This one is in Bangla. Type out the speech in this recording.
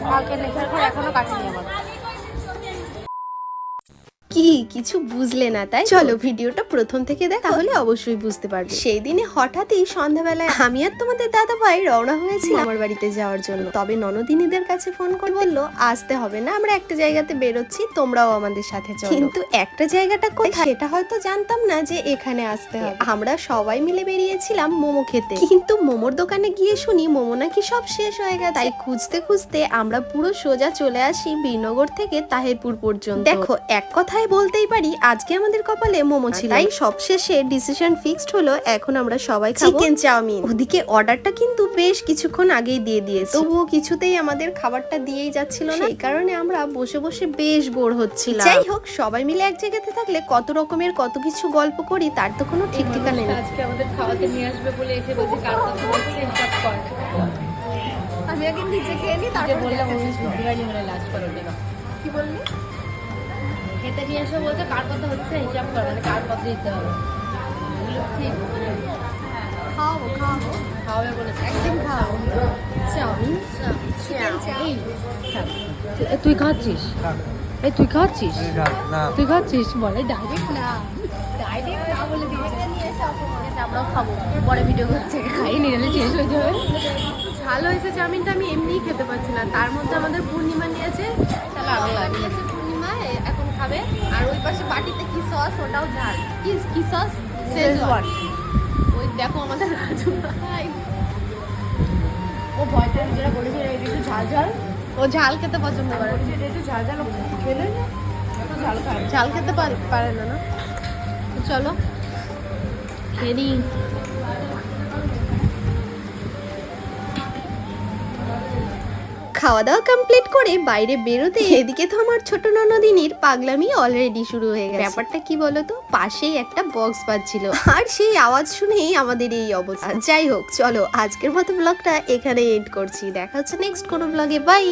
কালকে নেশার পর এখনো কাটেনি আমার। কি কিছু বুঝলে না তাই? চলো ভিডিওটা প্রথম থেকে দেখ, তাহলে অবশ্যই বুঝতে পারবে। সেই দিনে হঠাৎই সন্ধ্যাবেলায় আমি আর তোমাদের দাদা ভাই রওনা হয়েছি আমার বাড়িতে যাওয়ার জন্য। তবে ননদিনীদের কাছে ফোন করে বললো আসতে হবে না, আমরা একটা জায়গাতে বেরোচ্ছি, তোমরাও আমাদের সাথে চলো। কিন্তু একটা জায়গাটা কোথায় সেটা হয়তো জানতাম না যে এখানে আসতে হবে। আমরা সবাই মিলে বেরিয়েছিলাম মোমো খেতে, কিন্তু মোমোর দোকানে গিয়ে শুনি মোমো নাকি সব শেষ হয়ে গেছে। তাই খুঁজতে খুঁজতে আমরা পুরো সোজা চলে আসি বীরনগর থেকে তাহিরপুর পর্যন্ত। দেখো এক কথায় বলতেই পারি আজকে আমাদের কপালে মোমো ছিল। তাই সবশেষে ডিসিশন ফিক্সড হলো এখন আমরা সবাই খাবো চিকেন চাউমিন। ওদিকে অর্ডারটা কিন্তু বেশ কিছুক্ষণ আগেই দিয়ে দিয়েছে, তবুও কিছুতেই আমাদের খাবারটা দিয়েই যাচ্ছিল না। সেই কারণে আমরা বসে বসে বেশ বোর হচ্ছিলাম। যাই হোক, সবাই মিলে এক জায়গাতে থাকলে কত রকমের কত কিছু গল্প করি তার তো কোনো ঠিক ঠিকানা নেই। আজকে আমাদের খাওয়াতে নিয়ে আসবে বলে এসে বলছে কার কথা বলছে হিসাব কর। আমি আগে নিচে খেয়ে নি, যে তারপর বললাম ওই বিরিয়ানি হলে লাস্ট করে দেবা। কি বললি? খেতে নিয়ে এসে বলছে কার কথা হচ্ছে হিসাব কর, মানে কার কথা দিতে হবে। ঠিক খাওয়াবো খাওয়াবো, খাওয়াবে বলেছে একদিন খাওয়াবো চাউমিন। তুই খাচ্ছিস? এই তুই খাচ্ছিস? না তুই খাচ্ছিস বলে ডাইরেক্ট না, ডাইরেক্ট না বলে দিয়েছে। নিয়ে এসে অপমানে আমরাও খাবো, পরে ভিডিও করছে। খাই নিয়ে গেলে শেষ হয়ে যাবে। ঝাল হয়েছে চাউমিনটা, আমি এমনিই খেতে পারছি না। তার মধ্যে আমাদের পূর্ণিমা নিয়েছে, তাহলে আরো লাগে। নিয়েছে পূর্ণিমা এখন খাবে। আর ওই পাশে বাটিতে কি সস, ওটাও ঝাল। কি সস? শেজওয়ান। ওই দেখো আমাদের রাজু ভাই, ও ভয়টা যেটা বলেছে একটু ঝাল ঝাল, ও ঝাল খেতে পছন্দ করে। একটু ঝাল ঝাল খেলে না একটু ঝাল খায়। ঝাল খেতে পারে না না। তো চলো খেয়ে নিই। খাওয়া দাওয়া কমপ্লিট করে বাইরে বেরোতে এদিকে তো আমার ছোট ননদিনীর পাগলামি অলরেডি শুরু হয়ে গেছে। ব্যাপারটা কি বলতো, পাশেই একটা বক্স বাজছিল আর সেই আওয়াজ শুনেই আমাদের এই অবস্থা। যাই হোক চলো আজকের মতো ব্লগটা এখানে এন্ড করছি, দেখা হচ্ছে নেক্সট কোনো ব্লগে। বাই।